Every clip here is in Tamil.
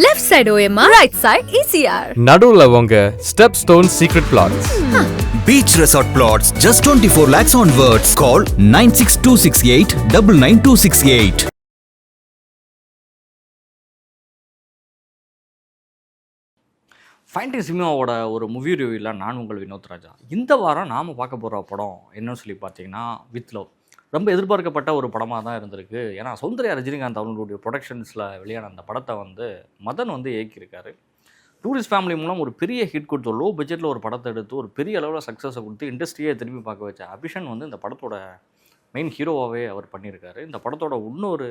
Left side OMR, right side ECR. நடுவுல உங்க step stone secret plots. Beach Resort Plots, just 24 lakhs onwards. Call 96268 99268. Fantasy சினிமாவோட ஒரு மூவி ரிவ்யூவில் நான் உங்கள் வினோத் ராஜா. இந்த வாரம் நாம் பார்க்க போகிற படம் என்னன்னு சொல்லி பார்த்தீங்கன்னா வித் லவ். ரொம்ப எதிர்பார்க்கப்பட்ட ஒரு படமாக தான் இருந்திருக்கு. ஏன்னா சௌந்தர்யா ரஜினிகாந்த் அவங்களுடைய ப்ரொடக்ஷன்ஸில் வெளியான அந்த படத்தை மதன் இயக்கியிருக்காரு. டூரிஸ்ட் ஃபேமிலி மூலம் ஒரு பெரிய ஹிட் கொடுத்து லோ பட்ஜெட்டில் ஒரு படத்தை எடுத்து ஒரு பெரிய அளவில் சக்ஸஸை கொடுத்து இண்டஸ்ட்ரியே திரும்பி பார்க்க வச்ச அபிஷன் இந்த படத்தோட மெயின் ஹீரோவாகவே அவர் பண்ணியிருக்காரு. இந்த படத்தோட இன்னொரு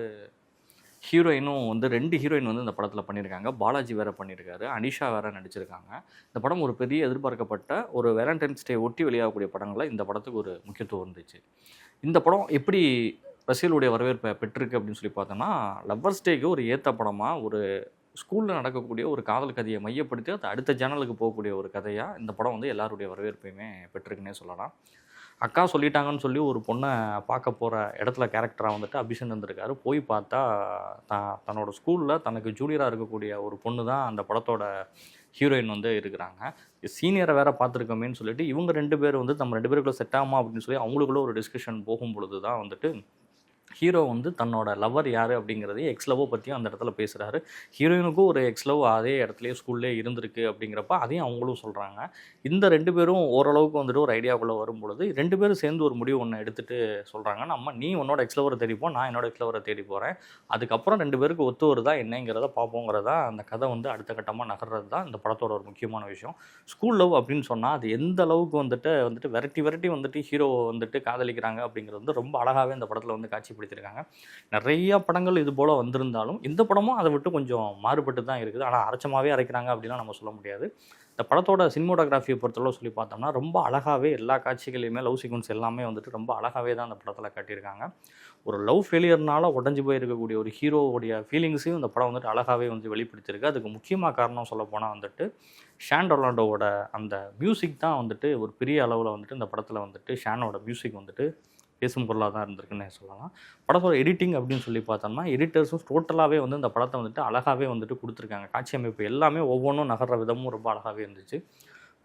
ஹீரோயினும் 2 ஹீரோயின் இந்த படத்தில் பண்ணியிருக்காங்க. பாலாஜி வேறு பண்ணியிருக்காரு, அனிஷா வேறு நடிச்சிருக்காங்க. இந்த படம் ஒரு பெரிய எதிர்பார்க்கப்பட்ட ஒரு வேலண்டைன்ஸ் டே ஒட்டி வெளியாகக்கூடிய படங்களில் இந்த படத்துக்கு ஒரு முக்கியத்துவம் இருந்துச்சு. இந்த படம் எப்படி ரசிகர்களுடைய வரவேற்பை பெற்றிருக்கு அப்படின்னு சொல்லி பார்த்தோன்னா, லவ்வர்ஸ் டேக்கு ஒரு ஏற்ற படமாக ஒரு ஸ்கூலில் நடக்கக்கூடிய ஒரு காதல் கதையை மையப்படுத்தி அது அடுத்த சேனலுக்கு போகக்கூடிய ஒரு கதையாக இந்த படம் எல்லாருடைய வரவேற்பையுமே பெற்றிருக்குன்னே சொல்லலாம். அக்கா சொல்லிட்டாங்கன்னு சொல்லி ஒரு பொண்ணை பார்க்க போகிற இடத்துல கேரக்டராக அபிஷன் இருந்திருக்காரு. போய் பார்த்தா தன்னோட ஸ்கூலில் தனக்கு ஜூனியராக இருக்கக்கூடிய ஒரு பொண்ணு தான் அந்த படத்தோட ஹீரோயின் இருக்கிறாங்க. சீனியரை வேறு பார்த்துருக்கோமேன்னு சொல்லிட்டு இவங்க 2 பேர் நம்ம 2 பேருக்குள்ளே செட் ஆகுமா அப்படின்னு சொல்லி அவங்களுக்குள்ள ஒரு டிஸ்கஷன் போகும் பொழுது தான் ஹீரோ தன்னோட லவர் யார் அப்படிங்கிறதையும் எக்ஸ் லவ்வோ பற்றியும் அந்த இடத்துல பேசுகிறாரு. ஹீரோயினுக்கும் ஒரு எக்ஸ் லவ் அதே இடத்துலையே ஸ்கூல்லே இருந்திருக்கு அப்படிங்கிறப்ப அதையும் அவங்களும் சொல்கிறாங்க. இந்த 2 பேரும் ஓரளவுக்கு ஒரு ஐடியாவுக்குள்ளே வரும்பொழுது 2 பேரும் சேர்ந்து ஒரு முடிவு ஒன்று எடுத்துகிட்டு சொல்கிறாங்க, நீ உன்னோட எக்ஸ் லவரை தேடிப்போம், நான் என்னோட எக்ஸ் லவரை தேடி போகிறேன், அதுக்கப்புறம் 2 பேருக்கு ஒத்து வருதா என்னங்கிறத பார்ப்போங்கிறதா அந்த கதை அடுத்த கட்டமாக நகர்றது தான் இந்த படத்தோட ஒரு முக்கியமான விஷயம். ஸ்கூல் லவ் அப்படின்னு சொன்னால் அது எந்த அளவுக்கு விரட்டி ஹீரோ காதலிக்கிறாங்க அப்படிங்கிறது ரொம்ப அழகாகவே இந்த படத்தில் காட்சிப்படுத்திருக்காங்க. நிறைய படங்கள் இது போல் வந்திருந்தாலும் இந்த படமும் அதை விட்டு கொஞ்சம் மாறுபட்டு தான் இருக்குது. ஆனால் அரைச்சமாகவே அரைக்கிறாங்க அப்படின்லாம் நம்ம சொல்ல முடியாது. இந்த படத்தோட சினிமோட்டோகிராஃபியை பொறுத்தளவு சொல்லி பார்த்தோம்னா ரொம்ப அழகாகவே எல்லா காட்சிகளையுமே லவ் சீக்வன்ஸ் எல்லாமே ரொம்ப அழகாகவே தான் அந்த படத்தில் காட்டியிருக்காங்க. ஒரு லவ் ஃபெயிலியர்னால உடஞ்சி போயிருக்கக்கூடிய ஒரு ஹீரோவுடைய ஃபீலிங்ஸையும் இந்த படம் அழகாகவே வெளிப்படுத்தியிருக்கு. அதுக்கு முக்கியமாக காரணம் சொல்ல போனால் ஷான் ரொலாண்டோவோட அந்த மியூசிக் தான் ஒரு பெரிய அளவில் இந்த படத்தில் ஷானோட மியூசிக் பேசும் பொருளாக தான் இருந்திருக்குன்னு சொல்லலாம். படத்தோட எடிட்டிங் அப்படின்னு சொல்லி பார்த்தோம்னா எடிட்டர்ஸும் டோட்டலாகவே இந்த படத்தை அழகாகவே கொடுத்துருக்காங்க. காட்சி அமைப்பு எல்லாமே ஒவ்வொன்றும் நகர்ற விதமும் ரொம்ப அழகாகவே இருந்துச்சு.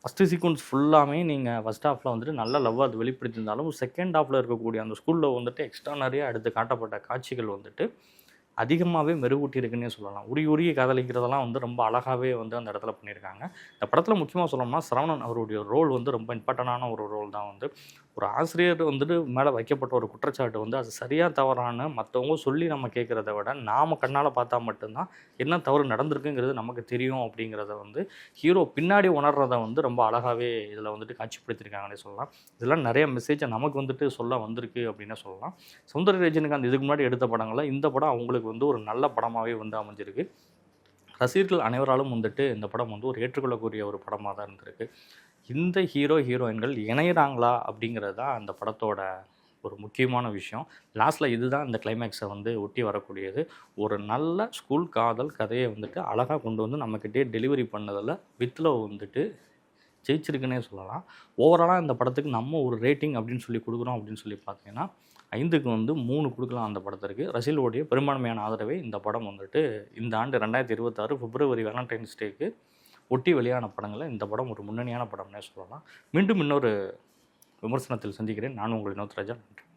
ஃபஸ்ட்டு சீக்வன்ஸ் ஃபுல்லாமே நீங்கள் ஃபஸ்ட் ஹாஃபில் நல்ல லவ் அது வெளிப்படுத்தியிருந்தாலும் செகண்ட் ஹாஃபில் இருக்கக்கூடிய அந்த ஸ்கூலில் எக்ஸ்ட்ரானரியாக அடுத்து காட்டப்பட்ட காட்சிகள் அதிகமாகவே மெருகூட்டி இருக்குன்னே சொல்லலாம். உருகி காதலிக்கிறதெல்லாம் ரொம்ப அழகாகவே அந்த இடத்துல பண்ணியிருக்காங்க. இந்த படத்தில் முக்கியமாக சொல்லணும்னா சரவணன் அவருடைய ரோல் ரொம்ப இம்பார்ட்டண்டான ஒரு ரோல் தான். ஒரு ஆசிரியர் மேலே வைக்கப்பட்ட ஒரு குற்றச்சாட்டு அது சரியாக தவறான மற்றவங்க சொல்லி நம்ம கேட்குறத விட நாம் கண்ணால் பார்த்தா மட்டும்தான் என்ன தவறு நடந்திருக்குங்கிறது நமக்கு தெரியும் அப்படிங்கிறத ஹீரோ பின்னாடி உணர்றதை ரொம்ப அழகாகவே இதில் காட்சிப்படுத்தியிருக்காங்கன்னே சொல்லலாம். இதெல்லாம் நிறைய மெசேஜை நமக்கு சொல்ல வந்திருக்கு அப்படின்னே சொல்லலாம். சௌந்தர்யா ரஜினிகாந்த் இதுக்கு முன்னாடி எடுத்த படங்களில் இந்த படம் அவங்களுக்கு ஒரு நல்ல படமாகவே அமைஞ்சிருக்கு. ரசிகர்கள் அனைவராலும் இந்த படம் ஒரு ஏற்றுக்கொள்ளக்கூடிய ஒரு படமாக தான் இருந்திருக்கு. இந்த ஹீரோயின்கள் இணையிறாங்களா அப்படிங்கிறது தான் அந்த படத்தோட ஒரு முக்கியமான விஷயம். லாஸ்ட்டில் இதுதான் இந்த கிளைமேக்ஸை ஒட்டி வரக்கூடியது. ஒரு நல்ல ஸ்கூல் காதல் கதையை அழகாக கொண்டு நம்மக்கிட்டே டெலிவரி பண்ணதில் வித் லவ் ஜெயிச்சிருக்குன்னே சொல்லலாம். ஓவராலாக இந்த படத்துக்கு நம்ம ஒரு ரேட்டிங் அப்படின்னு சொல்லி கொடுக்குறோம் அப்படின்னு சொல்லி பார்த்தீங்கன்னா 5க்கு 3 கொடுக்கலாம் அந்த படத்திற்கு. ரசிகர்களுடைய பெரும்பான்மையான ஆதரவை இந்த படம் இந்த ஆண்டு 2026 பிப்ரவரி வேலண்டைன்ஸ் டேக்கு ஒட்டி வெளியான படங்களில் இந்த படம் ஒரு முன்னணியான படம்னே சொல்லலாம். மீண்டும் இன்னொரு விமர்சனத்தில் சந்திக்கிறேன். நான் உங்கள் வினோத் ராஜா. நன்றி.